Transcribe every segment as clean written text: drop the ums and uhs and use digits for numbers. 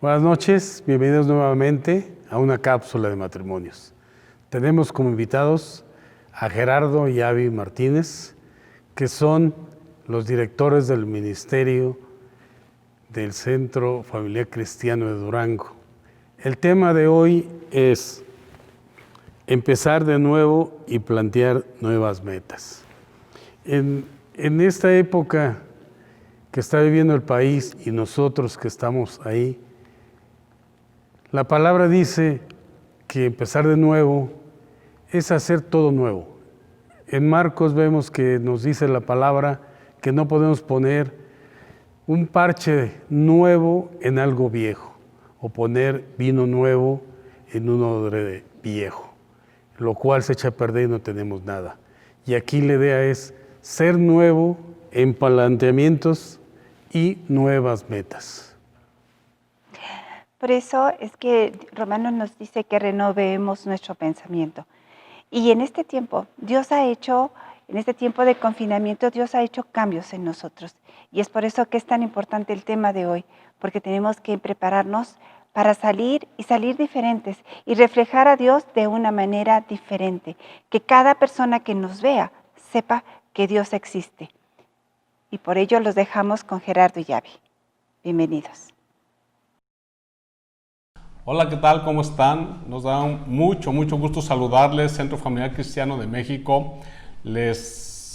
Buenas noches, bienvenidos nuevamente a una cápsula de matrimonios. Tenemos como invitados a Gerardo y Abby Martínez, que son los directores del Ministerio del Centro Familiar Cristiano de Durango. El tema de hoy es empezar de nuevo y plantear nuevas metas. En esta época que está viviendo el país y nosotros que estamos ahí, la palabra dice que empezar de nuevo es hacer todo nuevo. En Marcos vemos que nos dice la palabra que no podemos poner un parche nuevo en algo viejo o poner vino nuevo en un odre viejo, lo cual se echa a perder y no tenemos nada. Y aquí la idea es ser nuevo en planteamientos y nuevas metas. Por eso es que Romanos nos dice que renovemos nuestro pensamiento. Y en este tiempo, en este tiempo de confinamiento, Dios ha hecho cambios en nosotros. Y es por eso que es tan importante el tema de hoy, porque tenemos que prepararnos para salir diferentes y reflejar a Dios de una manera diferente. Que cada persona que nos vea sepa que Dios existe. Y por ello los dejamos con Gerardo y Abby. Bienvenidos. Hola, ¿qué tal? ¿Cómo están? Nos da mucho gusto saludarles, Centro Familiar Cristiano de México. Les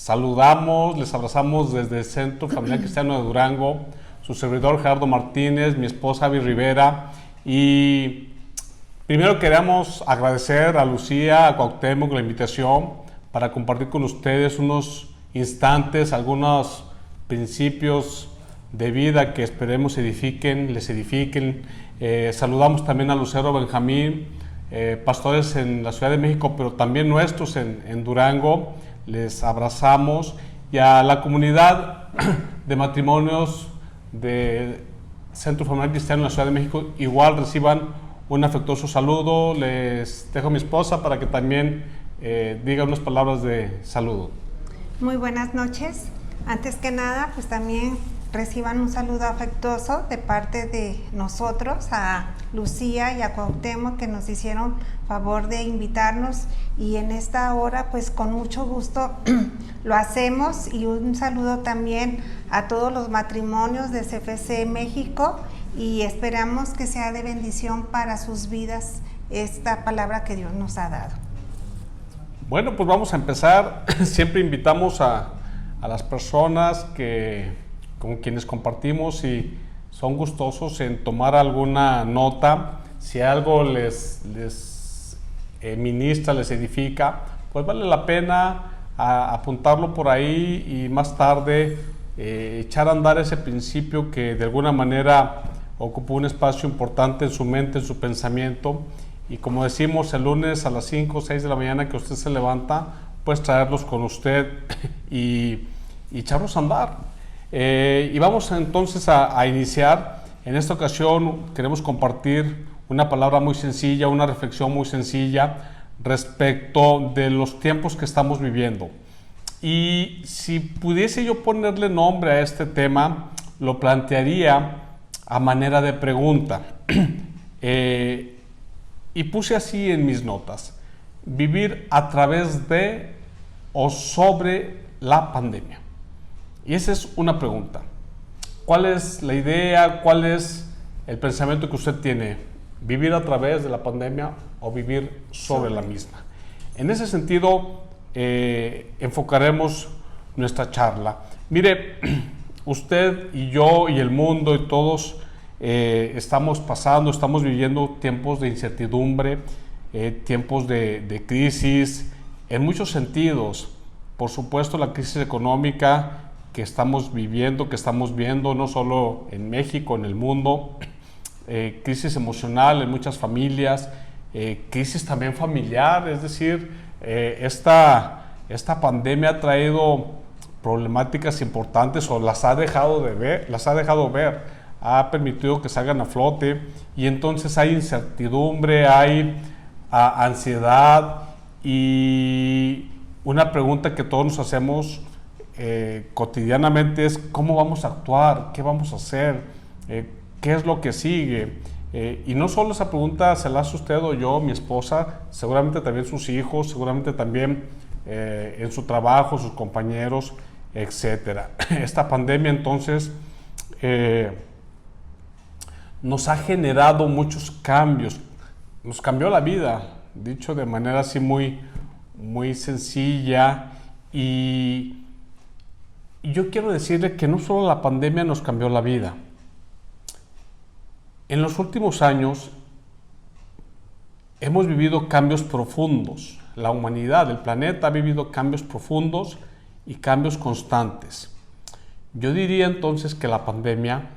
saludamos, les abrazamos desde el Centro Familiar Cristiano de Durango, su servidor Gerardo Martínez, mi esposa Abby Rivera. Y primero queremos agradecer a Lucía, a Cuauhtémoc la invitación para compartir con ustedes unos instantes, algunos principios de vida que esperemos les edifiquen. Saludamos también a Lucero Benjamín, pastores en la Ciudad de México, pero también nuestros en Durango. Les abrazamos, y a la comunidad de matrimonios de Centro Familiar Cristiano en la Ciudad de México, igual reciban un afectuoso saludo. Les dejo a mi esposa para que también diga unas palabras de saludo. Muy buenas noches. Antes que nada, pues también reciban un saludo afectuoso de parte de nosotros, a Lucía y a Cuauhtémoc, que nos hicieron favor de invitarnos, y en esta hora pues con mucho gusto lo hacemos. Y un saludo también a todos los matrimonios de CFC México, y esperamos que sea de bendición para sus vidas esta palabra que Dios nos ha dado. Bueno, pues vamos a empezar. Siempre invitamos a las personas con quienes compartimos y son gustosos en tomar alguna nota. Si algo les ministra, les edifica, pues vale la pena apuntarlo por ahí y más tarde echar a andar ese principio que de alguna manera ocupó un espacio importante en su mente, en su pensamiento. Y como decimos, el lunes a las 5 o 6 de la mañana que usted se levanta, pues traerlos con usted y echarlos a andar. Y vamos entonces a iniciar. En esta ocasión queremos compartir una palabra muy sencilla, una reflexión muy sencilla respecto de los tiempos que estamos viviendo. Y si pudiese yo ponerle nombre a este tema, lo plantearía a manera de pregunta. Y puse así en mis notas: vivir a través de o sobre la pandemia. Y esa es una pregunta. ¿Cuál es la idea? ¿Cuál es el pensamiento que usted tiene? ¿Vivir a través de la pandemia o vivir sobre la misma? En ese sentido, enfocaremos nuestra charla. Mire, usted y yo y el mundo y todos estamos viviendo tiempos de incertidumbre, tiempos de crisis, en muchos sentidos. Por supuesto, la crisis económica que estamos viviendo, que estamos viendo, no solo en México, en el mundo, crisis emocional en muchas familias, crisis también familiar, es decir, esta pandemia ha traído problemáticas importantes, o las ha dejado ver, ha permitido que salgan a flote, y entonces hay incertidumbre, hay ansiedad, y una pregunta que todos nos hacemos cotidianamente es: ¿cómo vamos a actuar? ¿Qué vamos a hacer? ¿Qué es lo que sigue? Y no solo esa pregunta se la hace usted o yo, mi esposa, seguramente también sus hijos, seguramente también en su trabajo, sus compañeros, etcétera. Esta pandemia entonces nos ha generado muchos cambios, nos cambió la vida, dicho de manera así muy sencilla. Y yo quiero decirle que no solo la pandemia nos cambió la vida. En los últimos años hemos vivido cambios profundos. La humanidad, el planeta ha vivido cambios profundos y cambios constantes. Yo diría entonces que la pandemia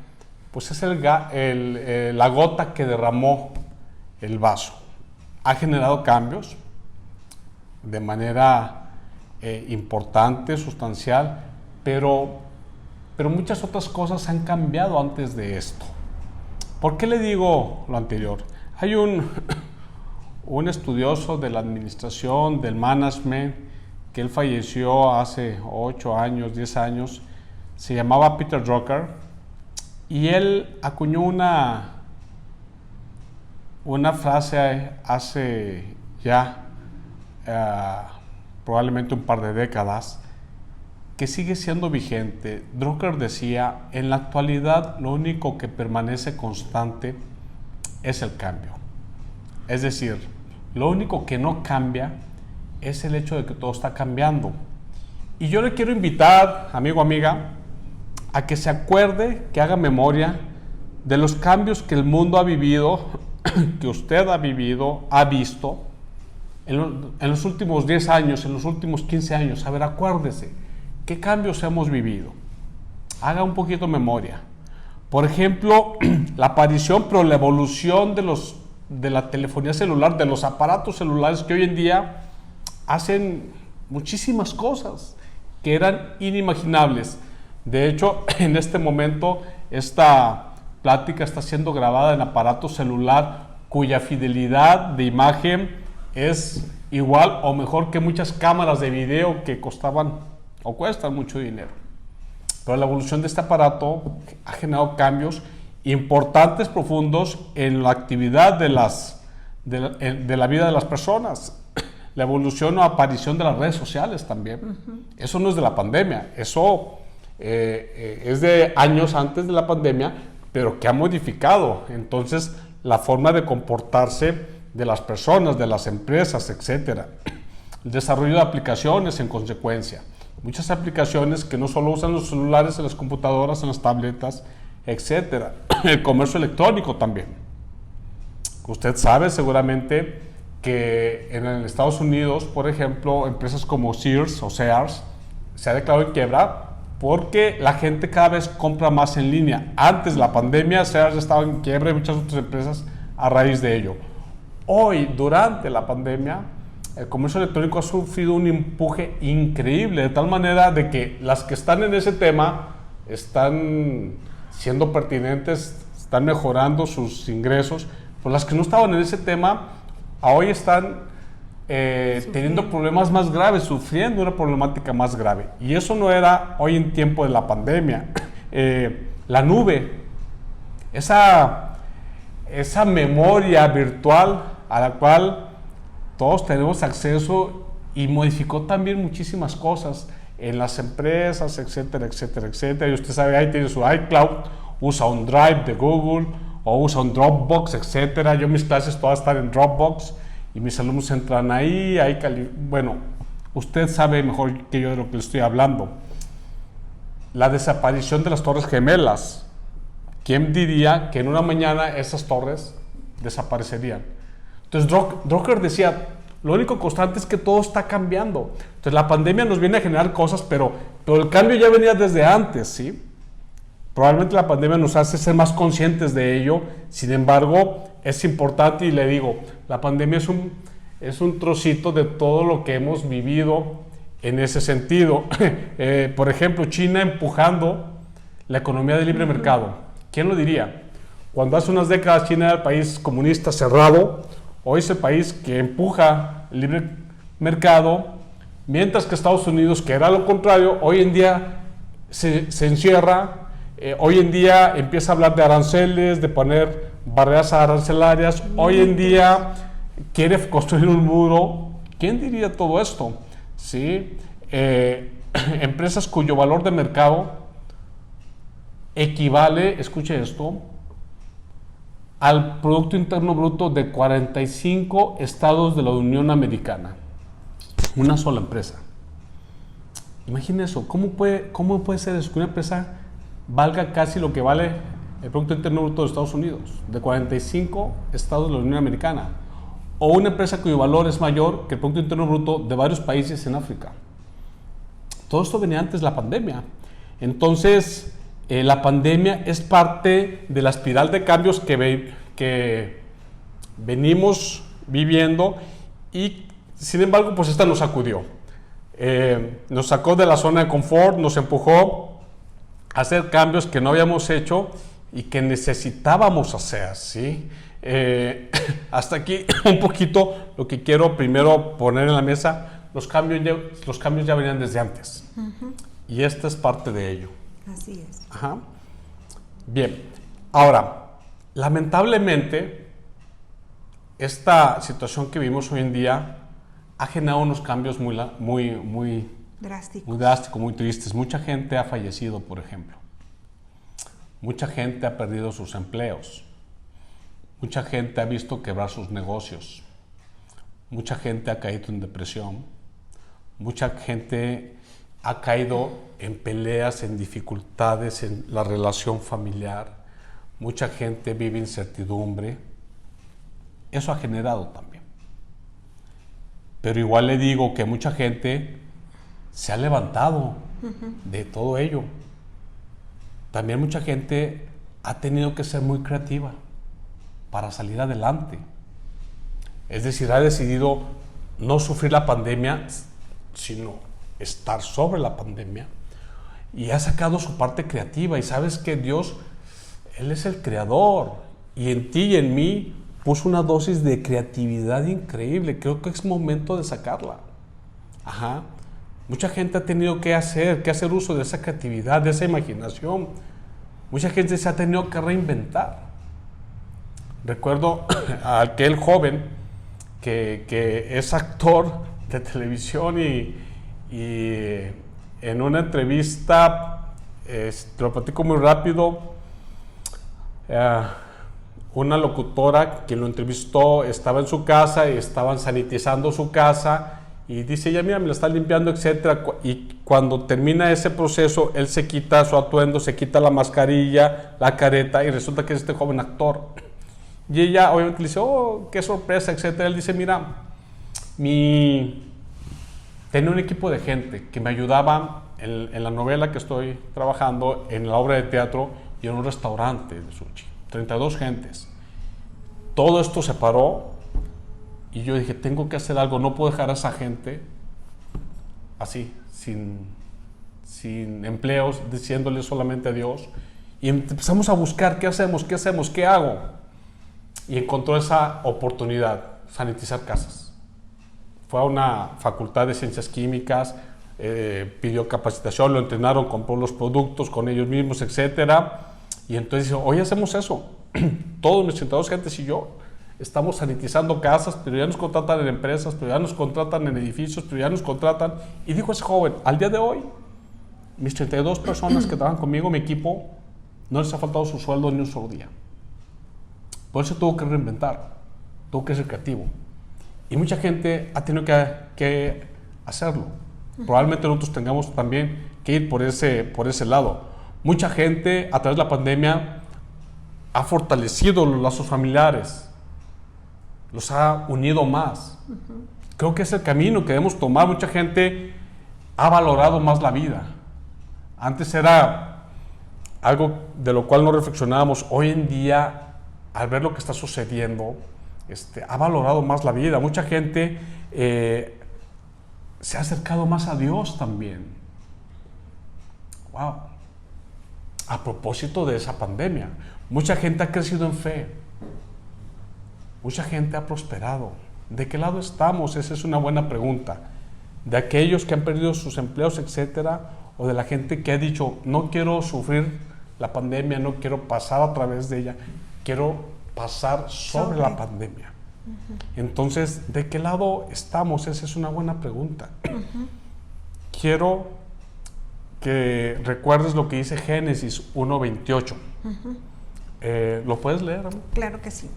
pues es la gota que derramó el vaso. Ha generado cambios de manera importante, sustancial, pero muchas otras cosas han cambiado antes de esto. ¿Por qué le digo lo anterior? Hay un estudioso de la administración, del management, que él falleció hace 8 años, 10 años, se llamaba Peter Drucker, y él acuñó una frase hace ya probablemente un par de décadas, que sigue siendo vigente. Drucker decía: en la actualidad lo único que permanece constante es el cambio. Es decir, lo único que no cambia es el hecho de que todo está cambiando. Y yo le quiero invitar, amigo, amiga, a que se acuerde, que haga memoria de los cambios que el mundo ha vivido, que usted ha vivido, ha visto en los últimos 10 años, en los últimos 15 años. A ver, acuérdese, ¿qué cambios hemos vivido? Haga un poquito memoria. Por ejemplo, la aparición, pero la evolución de la telefonía celular, de los aparatos celulares que hoy en día hacen muchísimas cosas que eran inimaginables. De hecho, en este momento, esta plática está siendo grabada en aparato celular cuya fidelidad de imagen es igual o mejor que muchas cámaras de video que costaban o cuestan mucho dinero. Pero la evolución de este aparato ha generado cambios importantes, profundos en la actividad de la vida de las personas. La evolución o aparición de las redes sociales también. Eso no es de la pandemia, eso es de años antes de la pandemia, pero que ha modificado entonces la forma de comportarse de las personas, de las empresas, etc. El desarrollo de aplicaciones en consecuencia. Muchas aplicaciones que no solo usan los celulares, en las computadoras, en las tabletas, etc. El comercio electrónico también. Usted sabe seguramente que en Estados Unidos, por ejemplo, empresas como Sears o Sears se ha declarado en quiebra porque la gente cada vez compra más en línea. Antes de la pandemia, Sears estaba en quiebra y muchas otras empresas a raíz de ello. Hoy, durante la pandemia, el comercio electrónico ha sufrido un empuje increíble, de tal manera de que las que están en ese tema están siendo pertinentes, están mejorando sus ingresos, pero las que no estaban en ese tema, hoy están teniendo problemas más graves, sufriendo una problemática más grave. Y eso no era hoy en tiempo de la pandemia. La nube, esa memoria virtual a la cual todos tenemos acceso, y modificó también muchísimas cosas en las empresas, etcétera, etcétera, etcétera. Y usted sabe, ahí tiene su iCloud, usa un Drive de Google o usa un Dropbox, etcétera. Yo mis clases todas están en Dropbox y mis alumnos entran ahí, bueno, usted sabe mejor que yo de lo que le estoy hablando. La desaparición de las Torres Gemelas. ¿Quién diría que en una mañana esas torres desaparecerían? Entonces Drucker decía, lo único constante es que todo está cambiando. Entonces la pandemia nos viene a generar cosas, pero el cambio ya venía desde antes, ¿sí? Probablemente la pandemia nos hace ser más conscientes de ello. Sin embargo, es importante, y le digo, la pandemia es un trocito de todo lo que hemos vivido en ese sentido. Por ejemplo, China empujando la economía de libre mercado. ¿Quién lo diría? Cuando hace unas décadas China era el país comunista cerrado, hoy es el país que empuja el libre mercado, mientras que Estados Unidos, que era lo contrario, hoy en día se encierra, hoy en día empieza a hablar de aranceles, de poner barreras arancelarias. Hoy en día quiere construir un muro. ¿Quién diría todo esto? ¿Sí? Empresas cuyo valor de mercado equivale, escuche esto, al Producto Interno Bruto de 45 estados de la Unión Americana. Una sola empresa. Imagina eso. ¿Cómo puede ser eso? Que una empresa valga casi lo que vale el Producto Interno Bruto de Estados Unidos, de 45 estados de la Unión Americana. O una empresa cuyo valor es mayor que el Producto Interno Bruto de varios países en África. Todo esto venía antes de la pandemia. Entonces, la pandemia es parte de la espiral de cambios que venimos viviendo y, sin embargo, pues esta nos sacudió. Nos sacó de la zona de confort, nos empujó a hacer cambios que no habíamos hecho y que necesitábamos hacer, ¿sí? Hasta aquí un poquito lo que quiero primero poner en la mesa. Los cambios ya venían desde antes. Y esta es parte de ello. Así es. Ajá. Bien, ahora, lamentablemente, esta situación que vivimos hoy en día ha generado unos cambios muy drásticos, muy tristes. Mucha gente ha fallecido, por ejemplo. Mucha gente ha perdido sus empleos. Mucha gente ha visto quebrar sus negocios. Mucha gente ha caído en depresión. Mucha gente ha caído en peleas, en dificultades en la relación familiar. Mucha gente vive incertidumbre. Eso ha generado también. Pero igual le digo que mucha gente se ha levantado de todo ello. También mucha gente ha tenido que ser muy creativa para salir adelante. Es decir, ha decidido no sufrir la pandemia, sino estar sobre la pandemia. Y ha sacado su parte creativa. Y sabes que Dios, Él es el creador. Y en ti y en mí puso una dosis de creatividad increíble. Creo que es momento de sacarla. Ajá. Mucha gente ha tenido que hacer uso de esa creatividad, de esa imaginación. Mucha gente se ha tenido que reinventar. Recuerdo a aquel joven que es actor de televisión y en una entrevista, te lo platico muy rápido, una locutora que lo entrevistó estaba en su casa y estaban sanitizando su casa y dice, ya mira, me la están limpiando, etcétera. Y cuando termina ese proceso, él se quita su atuendo, se quita la mascarilla, la careta y resulta que es este joven actor. Y ella obviamente le dice, oh, qué sorpresa, etcétera. Él dice, mira, tenía un equipo de gente que me ayudaba en la novela que estoy trabajando, en la obra de teatro y en un restaurante de sushi. 32 gentes. Todo esto se paró y yo dije, tengo que hacer algo, no puedo dejar a esa gente así, sin empleos, diciéndole solamente adiós. Y empezamos a buscar, ¿qué hacemos? ¿Qué hago? Y encontró esa oportunidad, sanitizar casas. Fue a una facultad de ciencias químicas, pidió capacitación, lo entrenaron, compró los productos con ellos mismos, etcétera. Y entonces dijo, hoy hacemos eso. Todos mis 32 gentes y yo estamos sanitizando casas, pero ya nos contratan en empresas, pero ya nos contratan en edificios, pero ya nos contratan. Y dijo ese joven, al día de hoy, mis 32 personas que trabajan conmigo, mi equipo, no les ha faltado su sueldo ni un solo día. Por eso tuvo que reinventar, tuvo que ser creativo. Y mucha gente ha tenido que hacerlo. Probablemente nosotros tengamos también que ir por ese lado. Mucha gente a través de la pandemia ha fortalecido los lazos familiares, los ha unido más. Creo que es el camino que debemos tomar. Mucha gente ha valorado más la vida. Antes era algo de lo cual no reflexionábamos. Hoy en día, al ver lo que está sucediendo, ha valorado más la vida. Mucha gente se ha acercado más a Dios también. Wow. A propósito de esa pandemia, mucha gente ha crecido en fe. Mucha gente ha prosperado. ¿De qué lado estamos? Esa es una buena pregunta. ¿De aquellos que han perdido sus empleos, etcétera? ¿O de la gente que ha dicho, no quiero sufrir la pandemia, no quiero pasar a través de ella, quiero pasar sobre la pandemia. Entonces, ¿de qué lado estamos? Esa es una buena pregunta. Quiero que recuerdes lo que dice Génesis 1:28. ¿Lo puedes leer, amor? Claro que sí.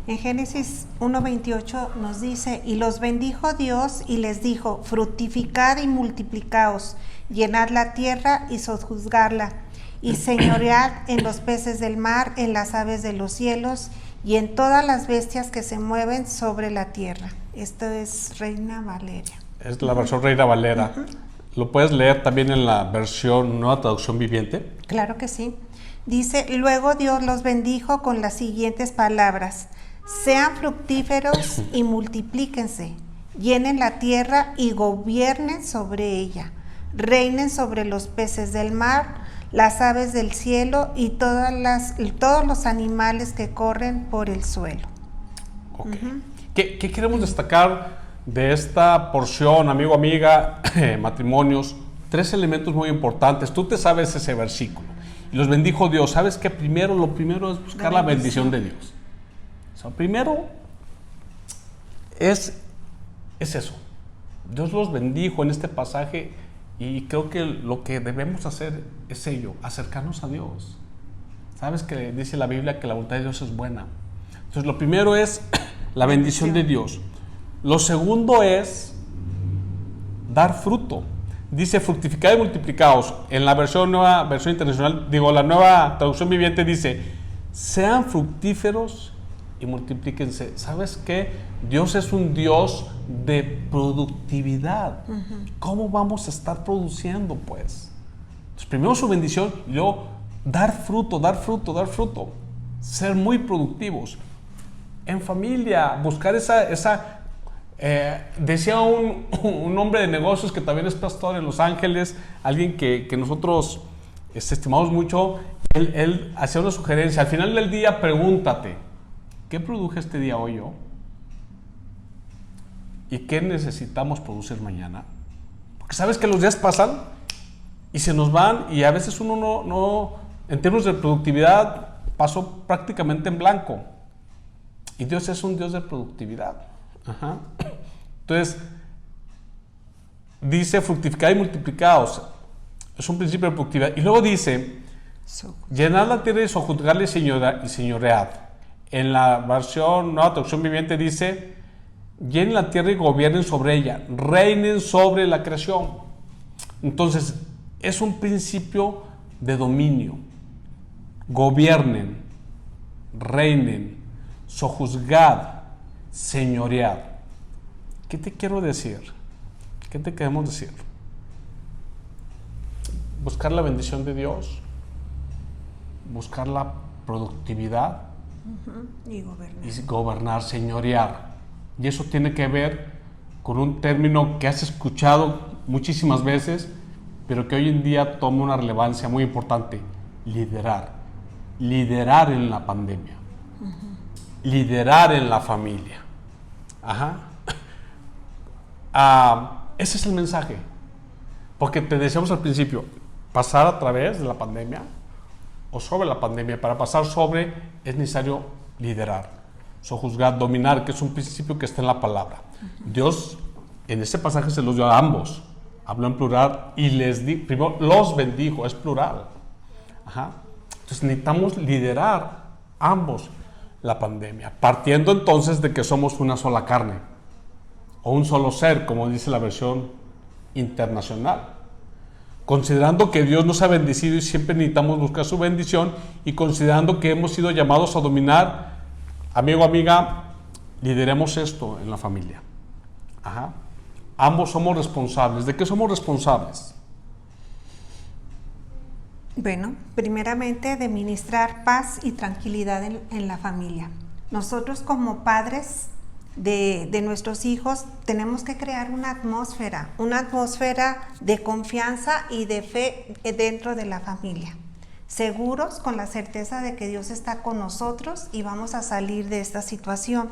En Génesis 1:28 nos dice, y los bendijo Dios y les dijo, fructificad y multiplicaos, llenad la tierra y sojuzgarla, y señoread en los peces del mar, en las aves de los cielos, y en todas las bestias que se mueven sobre la tierra. Esto es Reina Valera. Es la versión Reina Valera. ¿Lo puedes leer también en la versión Nueva Traducción Viviente? Claro que sí. Dice, luego Dios los bendijo con las siguientes palabras. Sean fructíferos y multiplíquense, llenen la tierra y gobiernen sobre ella, reinen sobre los peces del mar, las aves del cielo y todos los animales que corren por el suelo. Okay. ¿Qué queremos destacar de esta porción, amigo, amiga, matrimonios? 3 elementos muy importantes. Tú te sabes ese versículo. Y los bendijo Dios. ¿Sabes qué? Lo primero es buscar la bendición de Dios. O sea, primero es eso. Dios los bendijo en este pasaje y creo que lo que debemos hacer es ello, acercarnos a Dios. ¿Sabes que dice la Biblia que la voluntad de Dios es buena? Entonces, lo primero es la bendición de Dios. Lo segundo es dar fruto. Dice fructificad y multiplicaos. En la nueva versión internacional, la Nueva Traducción Viviente dice, sean fructíferos y multiplíquense. ¿Sabes qué? Dios es un Dios de productividad. ¿Cómo vamos a estar produciendo, pues? Entonces, primero su bendición y luego dar fruto. Ser muy productivos. En familia, buscar decía un hombre de negocios que también es pastor en Los Ángeles, alguien que nosotros estimamos mucho, él hacía una sugerencia. Al final del día, pregúntate, ¿qué produje este día hoy yo? ¿Y qué necesitamos producir mañana? Porque sabes que los días pasan y se nos van y a veces uno no en términos de productividad, pasó prácticamente en blanco. Y Dios es un Dios de productividad. Entonces, dice fructificad y multiplicaos. Es un principio de productividad. Y luego dice, llenad la tierra y sojuzgarla y señoread. En la versión Nueva Traducción Viviente dice, llenen la tierra y gobiernen sobre ella, reinen sobre la creación. Entonces, es un principio de dominio. Gobiernen, reinen, sojuzgad, señoread. ¿Qué te quiero decir? ¿Qué te queremos decir? Buscar la bendición de Dios, buscar la productividad y gobernar, señorear. Y eso tiene que ver con un término que has escuchado muchísimas veces, pero que hoy en día toma una relevancia muy importante: liderar. Liderar en la pandemia. Liderar en la familia. Ese es el mensaje. Porque te decíamos al principio, pasar a través de la pandemia o sobre la pandemia. Para pasar sobre es necesario liderar, sojuzgar, dominar, que es un principio que está en la palabra. Dios en ese pasaje se los dio a ambos, habló en plural y primero los bendijo, es plural. Entonces necesitamos liderar ambos la pandemia, partiendo entonces de que somos una sola carne o un solo ser, como dice la versión internacional. Considerando que Dios nos ha bendecido y siempre necesitamos buscar su bendición, y considerando que hemos sido llamados a dominar, amigo, amiga, lideremos esto en la familia. Ambos somos responsables. ¿De qué somos responsables? Bueno, primeramente de ministrar paz y tranquilidad en la familia. Nosotros como padres de nuestros hijos tenemos que crear una atmósfera de confianza y de fe dentro de la familia. Seguros, con la certeza de que Dios está con nosotros y vamos a salir de esta situación.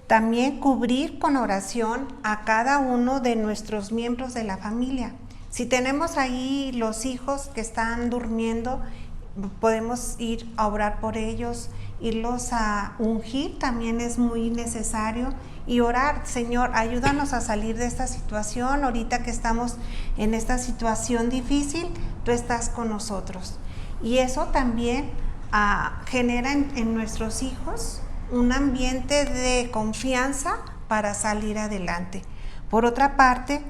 También cubrir con oración a cada uno de nuestros miembros de la familia. Si tenemos ahí los hijos que están durmiendo, podemos ir a orar por ellos, irlos a ungir, también es muy necesario, y orar, Señor, ayúdanos a salir de esta situación, ahorita que estamos en esta situación difícil, tú estás con nosotros. Y eso también genera en nuestros hijos un ambiente de confianza para salir adelante. Por otra parte,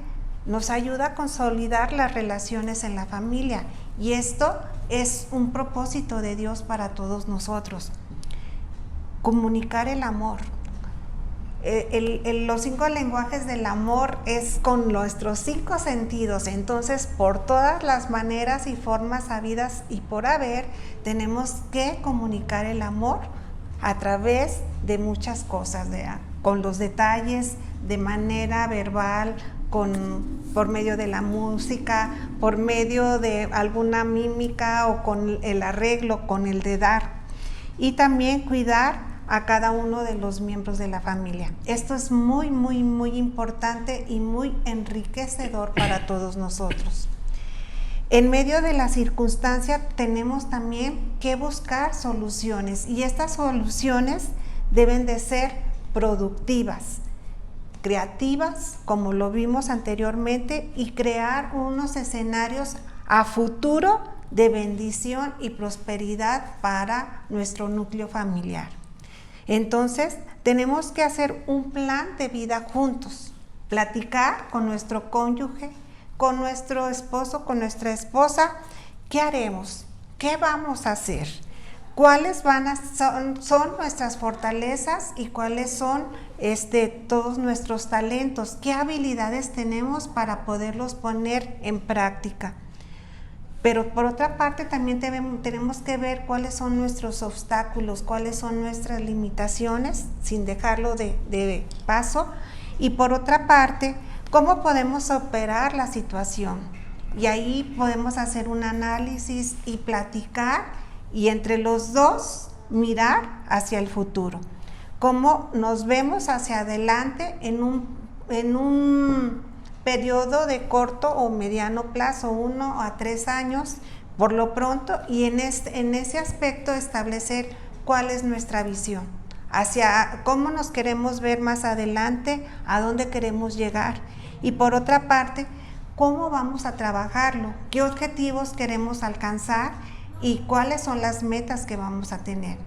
nos ayuda a consolidar las relaciones en la familia, y esto es un propósito de Dios para todos nosotros. Comunicar el amor. Los 5 lenguajes del amor es con nuestros 5 sentidos, entonces por todas las maneras y formas habidas y por haber, tenemos que comunicar el amor a través de muchas cosas, con los detalles, de manera verbal, por medio de la música, por medio de alguna mímica o con el arreglo, con el de dar. Y también cuidar a cada uno de los miembros de la familia. Esto es muy, muy, muy importante y muy enriquecedor para todos nosotros. En medio de la circunstancia tenemos también que buscar soluciones, y estas soluciones deben de ser productivas, creativas, como lo vimos anteriormente, y crear unos escenarios a futuro de bendición y prosperidad para nuestro núcleo familiar. Entonces, tenemos que hacer un plan de vida juntos, platicar con nuestro cónyuge, con nuestro esposo, con nuestra esposa. ¿Qué haremos? ¿Qué vamos a hacer? ¿Cuáles son nuestras fortalezas y cuáles son todos nuestros talentos? ¿Qué habilidades tenemos para poderlos poner en práctica? Pero por otra parte también tenemos que ver cuáles son nuestros obstáculos, cuáles son nuestras limitaciones, sin dejarlo de paso. Y por otra parte, cómo podemos operar la situación. Y ahí podemos hacer un análisis y platicar, y entre los dos mirar hacia el futuro. Cómo nos vemos hacia adelante en un periodo de corto o mediano plazo, 1 a 3 años por lo pronto, y en ese aspecto establecer cuál es nuestra visión, hacia cómo nos queremos ver más adelante, a dónde queremos llegar, y por otra parte, cómo vamos a trabajarlo, qué objetivos queremos alcanzar y cuáles son las metas que vamos a tener,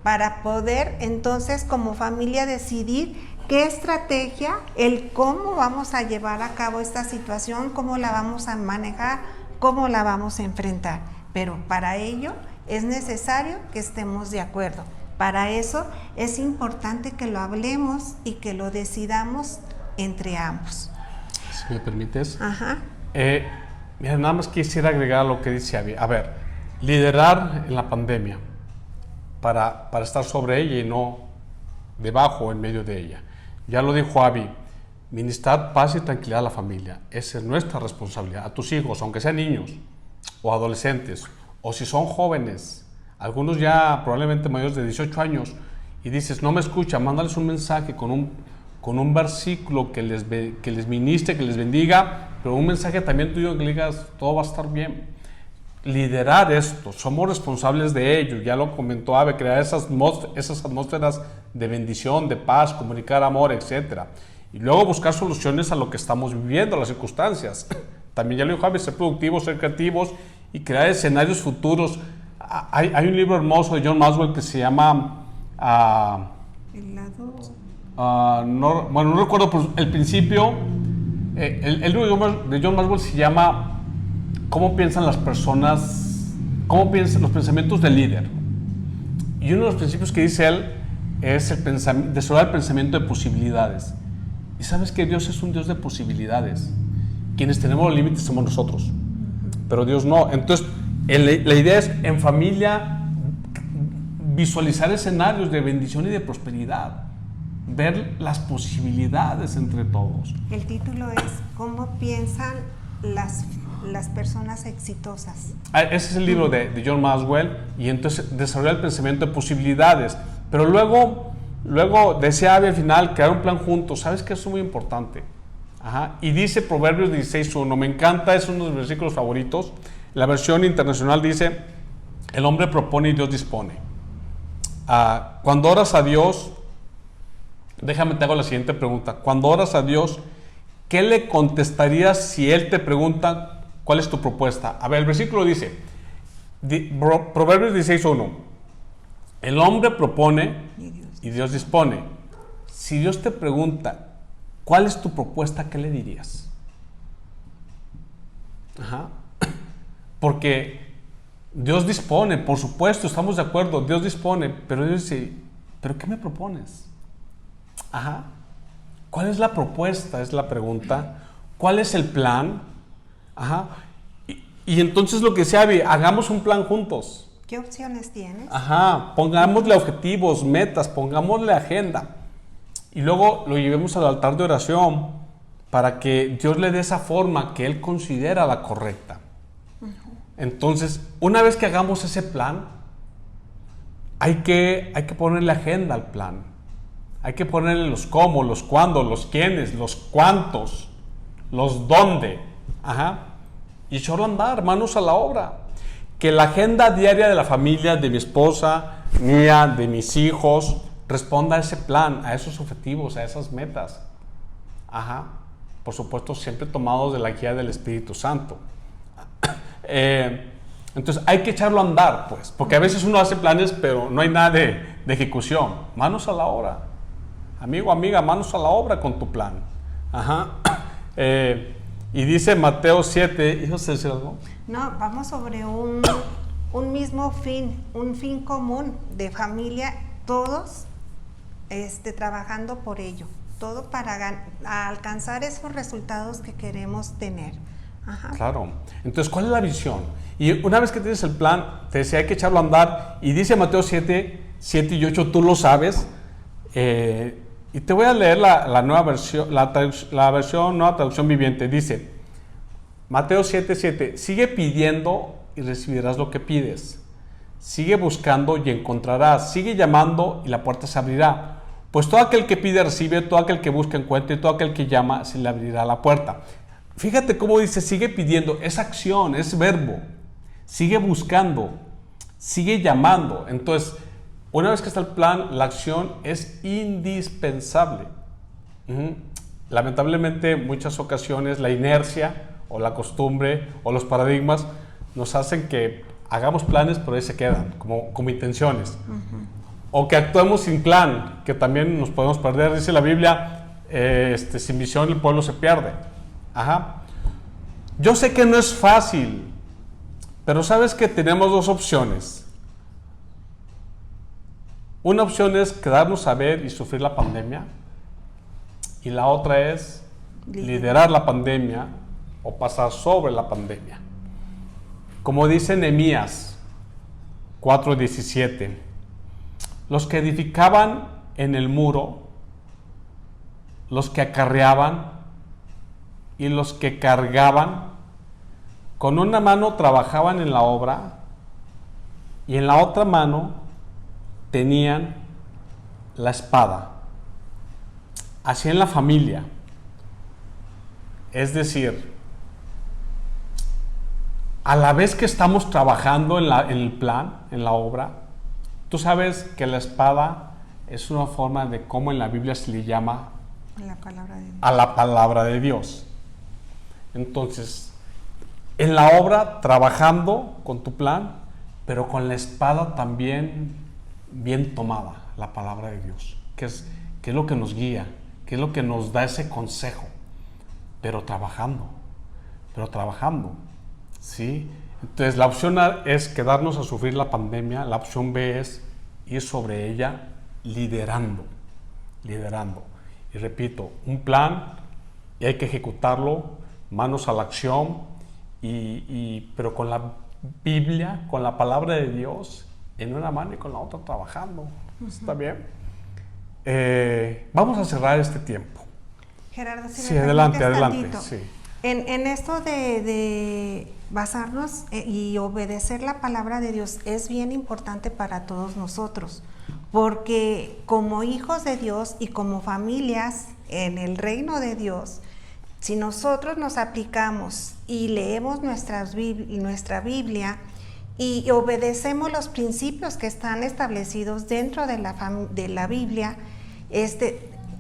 para poder entonces como familia decidir qué estrategia, el cómo vamos a llevar a cabo esta situación, cómo la vamos a manejar, cómo la vamos a enfrentar. Pero para ello es necesario que estemos de acuerdo. Para eso es importante que lo hablemos y que lo decidamos entre ambos. Si me permites. Ajá. Mira, nada más quisiera agregar lo que dice Abby. A ver, liderar en la pandemia para estar sobre ella y no debajo o en medio de ella. Ya lo dijo Abby, ministrar paz y tranquilidad a la familia. Esa es nuestra responsabilidad. A tus hijos, aunque sean niños o adolescentes, o si son jóvenes, algunos ya probablemente mayores de 18 años, y dices, no me escucha, mándales un mensaje con un versículo que les ministre, que les bendiga, pero un mensaje también tuyo que le digas, todo va a estar bien. Liderar esto, somos responsables de ello, ya lo comentó Abby, crear esas atmósferas de bendición, de paz, comunicar amor, etc. Y luego buscar soluciones a lo que estamos viviendo, a las circunstancias. También ya lo dijo Abby, ser productivos, ser creativos y crear escenarios futuros. Hay un libro hermoso de John Maxwell que se llama... no recuerdo por el principio. El libro de John Maxwell se llama ¿Cómo piensan las personas? ¿Cómo piensan los pensamientos del líder? Y uno de los principios que dice él es desarrollar el pensamiento de posibilidades. Y sabes que Dios es un Dios de posibilidades. Quienes tenemos los límites somos nosotros, pero Dios no. Entonces, la idea es en familia visualizar escenarios de bendición y de prosperidad, ver las posibilidades entre todos. El título es ¿Cómo piensan las personas exitosas? Ese es el libro de John Maxwell, y entonces desarrollar el pensamiento de posibilidades. Pero luego decía Abby al final, crear un plan juntos. ¿Sabes qué? Eso es muy importante. Ajá. Y dice Proverbios 16:1, me encanta, es uno de mis versículos favoritos. La versión internacional dice, El hombre propone y Dios dispone. Cuando oras a Dios, déjame te hago la siguiente pregunta. Cuando oras a Dios, ¿qué le contestarías si Él te pregunta cuál es tu propuesta? A ver, el versículo dice, Proverbios 16:1, el hombre propone y Dios dispone. Si Dios te pregunta, ¿cuál es tu propuesta? ¿Qué le dirías? Ajá. Porque Dios dispone, por supuesto, estamos de acuerdo, Dios dispone, pero Dios dice, ¿pero qué me propones? Ajá. ¿Cuál es la propuesta? Es la pregunta. ¿Cuál es el plan? Ajá. Y entonces lo que decía Abby, hagamos un plan juntos. ¿Qué opciones tienes? Ajá. Pongámosle objetivos, metas, pongámosle agenda. Y luego lo llevemos al altar de oración para que Dios le dé esa forma que Él considera la correcta. Entonces, una vez que hagamos ese plan, hay que ponerle agenda al plan. Hay que ponerle los cómo, los cuándo, los quiénes, los cuántos, los dónde. Ajá. Y echarlo a andar, manos a la obra. Que la agenda diaria de la familia, de mi esposa, mía, de mis hijos, responda a ese plan, a esos objetivos, a esas metas. Ajá. Por supuesto, siempre tomados de la guía del Espíritu Santo. Entonces hay que echarlo a andar, pues, porque a veces uno hace planes, pero no hay nada de ejecución. Manos a la obra. Amigo, amiga, manos a la obra con tu plan. Ajá. Y dice Mateo 7, ¿hijo de decir algo? No, vamos sobre un mismo fin, un fin común de familia, todos trabajando por ello, todo para alcanzar esos resultados que queremos tener. Ajá. Claro. Entonces, ¿cuál es la visión? Y una vez que tienes el plan, te decía, hay que echarlo a andar. Y dice Mateo 7 y 8, tú lo sabes. Y te voy a leer la nueva versión, la versión nueva traducción viviente. Dice, Mateo 7, sigue pidiendo y recibirás lo que pides. Sigue buscando y encontrarás. Sigue llamando y la puerta se abrirá. Pues todo aquel que pide recibe, todo aquel que busca encuentra y todo aquel que llama se le abrirá la puerta. Fíjate cómo dice, sigue pidiendo, es acción, es verbo. Sigue buscando, sigue llamando. Entonces, una vez que está el plan, la acción es indispensable. Lamentablemente, muchas ocasiones la inercia o la costumbre o los paradigmas nos hacen que hagamos planes, pero ahí se quedan, como intenciones. O que actuemos sin plan, que también nos podemos perder. Dice la Biblia, sin visión el pueblo se pierde. Ajá. Yo sé que no es fácil, pero sabes que tenemos dos opciones. Una opción es quedarnos a ver y sufrir la pandemia, y la otra es liderar la pandemia o pasar sobre la pandemia. Como dice Nehemías 4:17, los que edificaban en el muro, los que acarreaban y los que cargaban, con una mano trabajaban en la obra y en la otra mano tenían la espada. Así en la familia. Es decir, a la vez que estamos trabajando en el plan, en la obra, tú sabes que la espada es una forma de cómo en la Biblia se le llama La palabra de Dios. a la palabra de Dios. Entonces, en la obra, trabajando con tu plan, pero con la espada también bien tomada, la palabra de Dios, que es lo que nos guía, que es lo que nos da ese consejo, pero trabajando, ¿sí? Entonces, la opción A es quedarnos a sufrir la pandemia, la opción B es ir sobre ella liderando. Y repito, un plan y hay que ejecutarlo, manos a la acción, pero con la Biblia, con la palabra de Dios en una mano y con la otra trabajando. ¿Está bien? Vamos a cerrar este tiempo. Gerardo, si Sí, me adelante. tantito. Sí. En esto de basarnos y obedecer la palabra de Dios es bien importante para todos nosotros, porque como hijos de Dios y como familias en el reino de Dios, si nosotros nos aplicamos y leemos nuestra Biblia y obedecemos los principios que están establecidos dentro de la Biblia,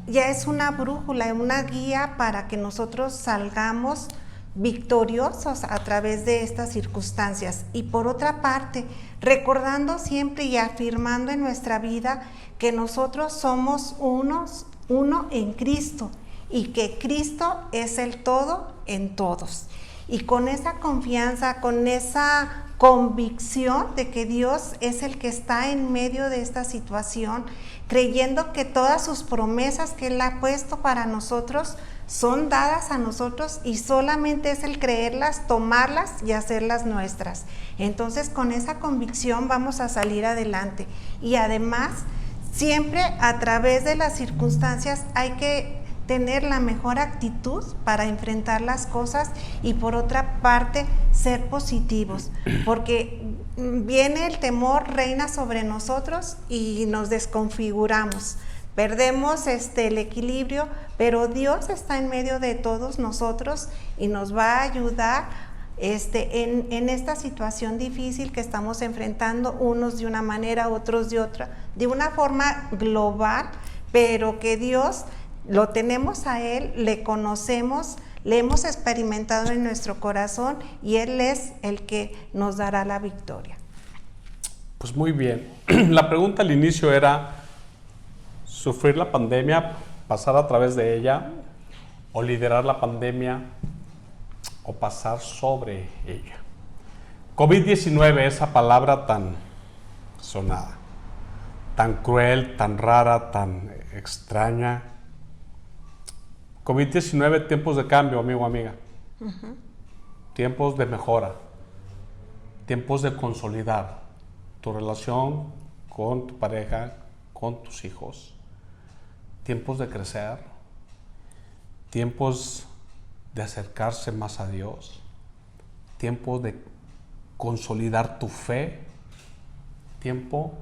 ya es una brújula, una guía para que nosotros salgamos victoriosos a través de estas circunstancias. Y por otra parte, recordando siempre y afirmando en nuestra vida que nosotros somos uno en Cristo y que Cristo es el todo en todos. Y con esa confianza, con esa convicción de que Dios es el que está en medio de esta situación, creyendo que todas sus promesas que Él ha puesto para nosotros son dadas a nosotros y solamente es el creerlas, tomarlas y hacerlas nuestras. Entonces, con esa convicción vamos a salir adelante. Y además, siempre a través de las circunstancias hay que tener la mejor actitud para enfrentar las cosas y por otra parte ser positivos, porque viene el temor, reina sobre nosotros y nos desconfiguramos, perdemos el equilibrio, pero Dios está en medio de todos nosotros y nos va a ayudar en esta situación difícil que estamos enfrentando, unos de una manera, otros de otra, de una forma global, pero que Dios lo tenemos a Él, le conocemos, le hemos experimentado en nuestro corazón y Él es el que nos dará la victoria. Pues muy bien. La pregunta al inicio era, ¿sufrir la pandemia, pasar a través de ella, o liderar la pandemia, o pasar sobre ella? COVID-19, esa palabra tan sonada, tan cruel, tan rara, tan extraña. COVID-19, tiempos de cambio, amigo, amiga. Tiempos de mejora. Tiempos de consolidar tu relación con tu pareja, con tus hijos. Tiempos de crecer. Tiempos de acercarse más a Dios. Tiempos de consolidar tu fe. Tiempo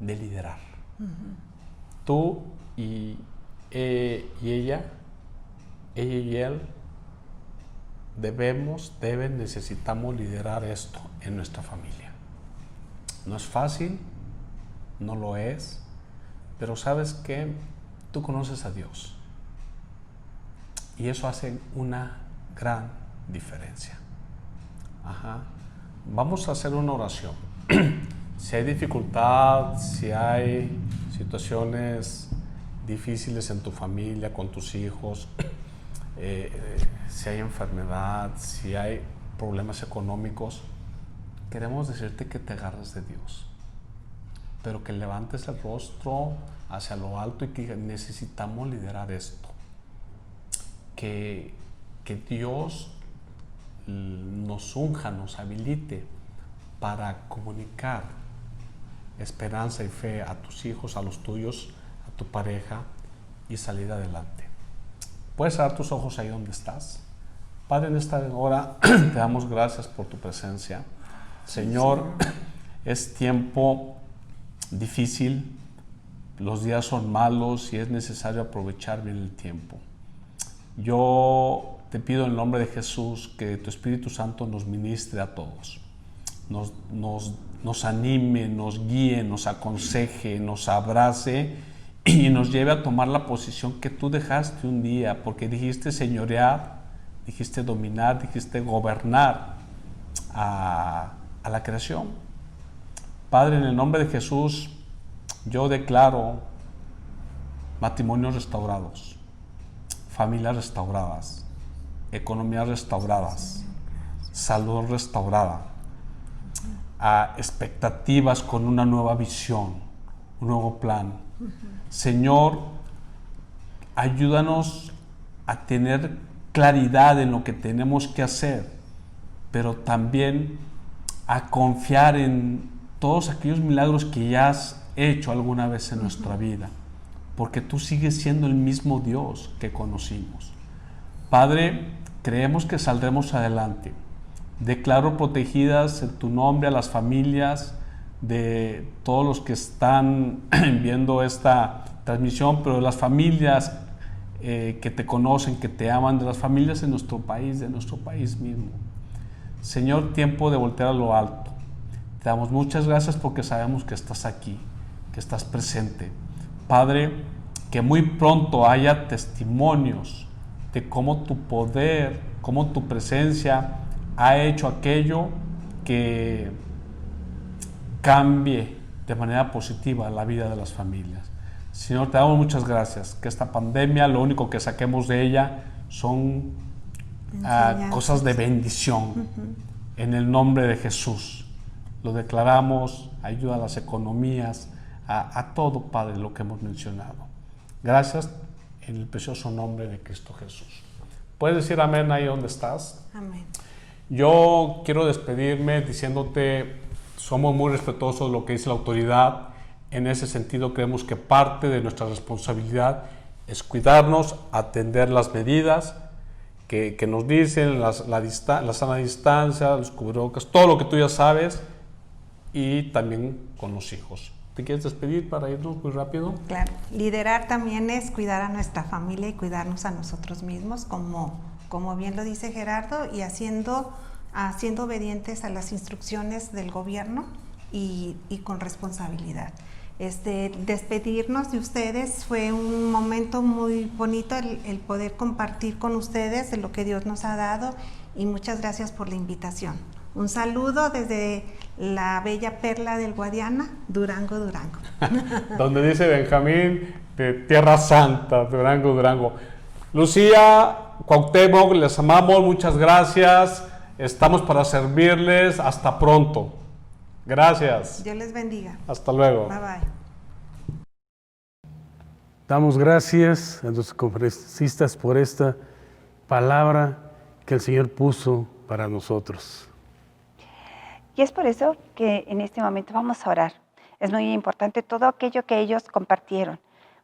de liderar. Tú y ella y él necesitamos liderar esto en nuestra familia. No es fácil, no lo es, pero sabes que tú conoces a Dios y eso hace una gran diferencia. Vamos a hacer una oración. Si hay dificultad, si hay situaciones difíciles en tu familia, con tus hijos, si hay enfermedad, si hay problemas económicos, queremos decirte que te agarres de Dios, pero que levantes el rostro hacia lo alto y que necesitamos liderar esto. Que Dios nos unja, nos habilite para comunicar esperanza y fe a tus hijos, a los tuyos, tu pareja y salir adelante. Puedes cerrar tus ojos ahí donde estás. Padre, en esta hora te damos gracias por tu presencia. Señor, es tiempo difícil, los días son malos y es necesario aprovechar bien el tiempo. Yo te pido en el nombre de Jesús que tu Espíritu Santo nos ministre a todos, nos anime, nos guíe, nos aconseje, nos abrace y nos lleve a tomar la posición que tú dejaste un día, porque dijiste señorear, dijiste dominar, dijiste gobernar a la creación. Padre, en el nombre de Jesús, yo declaro matrimonios restaurados, familias restauradas, economías restauradas, salud restaurada, a expectativas con una nueva visión, un nuevo plan. Señor, ayúdanos a tener claridad en lo que tenemos que hacer, pero también a confiar en todos aquellos milagros que ya has hecho alguna vez en nuestra vida, porque tú sigues siendo el mismo Dios que conocimos. Padre, creemos que saldremos adelante. Declaro protegidas en tu nombre a las familias de todos los que están viendo esta transmisión, pero de las familias que te conocen, que te aman, de las familias en nuestro país, de nuestro país mismo. Señor, tiempo de voltear a lo alto. Te damos muchas gracias porque sabemos que estás aquí, que estás presente. Padre, que muy pronto haya testimonios de cómo tu poder, cómo tu presencia ha hecho aquello que cambie de manera positiva la vida de las familias. Señor, te damos muchas gracias, que esta pandemia, lo único que saquemos de ella son cosas de bendición. En el nombre de Jesús lo declaramos, ayuda a las economías, a todo, Padre, lo que hemos mencionado. Gracias en el precioso nombre de Cristo Jesús. ¿Puedes decir amén ahí donde estás? Amén. Yo quiero despedirme diciéndote, somos muy respetuosos de lo que dice la autoridad. En ese sentido, creemos que parte de nuestra responsabilidad es cuidarnos, atender las medidas que nos dicen, la sana distancia, los cubrebocas, todo lo que tú ya sabes, y también con los hijos. ¿Te quieres despedir para irnos muy rápido? Claro, liderar también es cuidar a nuestra familia y cuidarnos a nosotros mismos, como bien lo dice Gerardo, y siendo obedientes a las instrucciones del gobierno y con responsabilidad. Despedirnos de ustedes fue un momento muy bonito, el poder compartir con ustedes de lo que Dios nos ha dado, y muchas gracias por la invitación. Un saludo desde la bella perla del Guadiana, Durango, Durango. Donde dice Benjamín, de Tierra Santa, Durango, Durango. Lucía, Cuauhtémoc, les amamos, muchas gracias. Estamos para servirles. Hasta pronto. Gracias. Dios les bendiga. Hasta luego. Bye bye. Damos gracias a los conferencistas por esta palabra que el Señor puso para nosotros. Y es por eso que en este momento vamos a orar. Es muy importante todo aquello que ellos compartieron,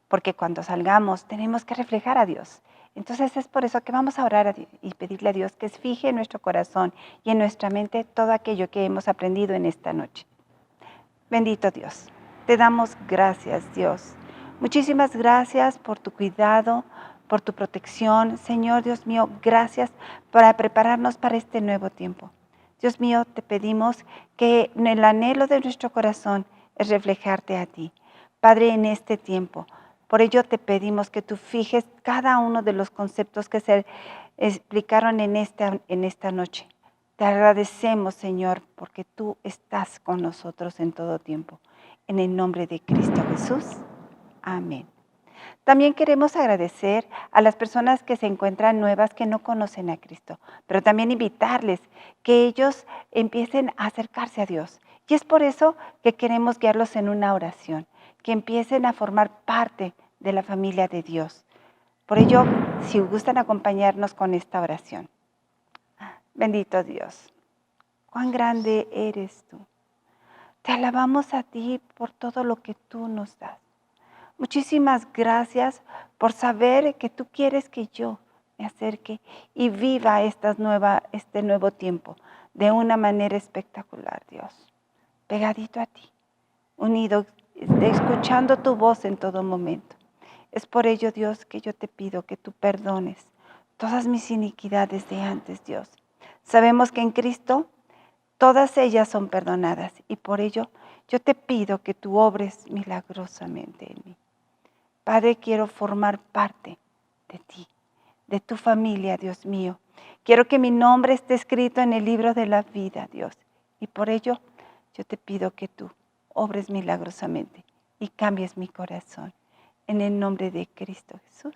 porque cuando salgamos tenemos que reflejar a Dios. Entonces es por eso que vamos a orar y pedirle a Dios que fije en nuestro corazón y en nuestra mente todo aquello que hemos aprendido en esta noche. Bendito Dios, te damos gracias, Dios. Muchísimas gracias por tu cuidado, por tu protección. Señor Dios mío, gracias por prepararnos para este nuevo tiempo. Dios mío, te pedimos que en el anhelo de nuestro corazón es reflejarte a ti. Padre, en este tiempo, por ello te pedimos que tú fijes cada uno de los conceptos que se explicaron en esta noche. Te agradecemos, Señor, porque tú estás con nosotros en todo tiempo. En el nombre de Cristo Jesús. Amén. También queremos agradecer a las personas que se encuentran nuevas que no conocen a Cristo, pero también invitarles que ellos empiecen a acercarse a Dios. Y es por eso que queremos guiarlos en una oración, que empiecen a formar parte de la familia de Dios. Por ello, si gustan acompañarnos con esta oración. Bendito Dios, cuán grande eres tú. Te alabamos a ti por todo lo que tú nos das. Muchísimas gracias por saber que tú quieres que yo me acerque y viva este nuevo tiempo de una manera espectacular, Dios. Pegadito a ti, unido, escuchando tu voz en todo momento. Es por ello, Dios, que yo te pido que tú perdones todas mis iniquidades de antes, Dios. Sabemos que en Cristo todas ellas son perdonadas y por ello yo te pido que tú obres milagrosamente en mí. Padre, quiero formar parte de ti, de tu familia, Dios mío. Quiero que mi nombre esté escrito en el libro de la vida, Dios. Y por ello, yo te pido que tú obres milagrosamente y cambies mi corazón. En el nombre de Cristo Jesús.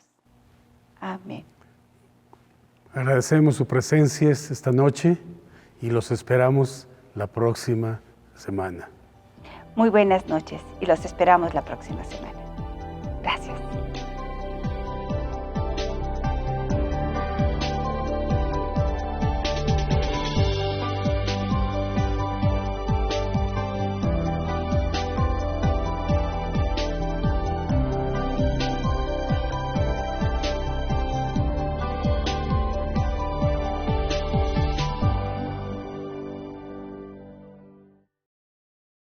Amén. Agradecemos su presencia esta noche y los esperamos la próxima semana. Muy buenas noches y los esperamos la próxima semana. Gracias.